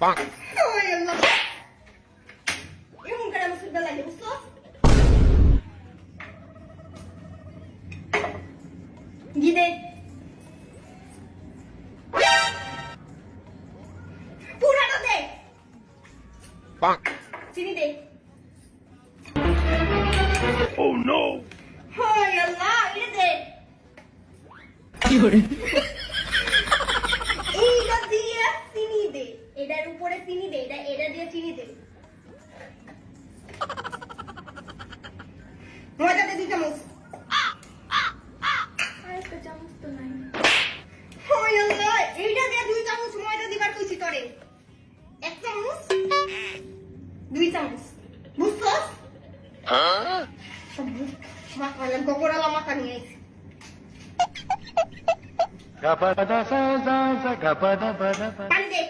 ওই আল্লাহ এমন করে আমার সুবিধা লাগে বুঝছো গিদে পুরাটা দে চিনি দে Oh no! ওই আল্লাহ এটা দে কি করে এইটা দিয়ে চিনি দে এটার উপরে চিনি দে এটা দিয়ে চিনি দে মজা দে 2 চামচ আরেকটা চামচ তো নাই ওই আল্লাহ এইটা দিয়ে 2 চামচ ময়দা দিবার কইছি তোরে 1 চামচ 2 চামচ বুঝছস Huh? মাখালাম গোবরালা মাখা নিয়ে আইছি Gapada sa sa sa gapada pada pada. পানি দে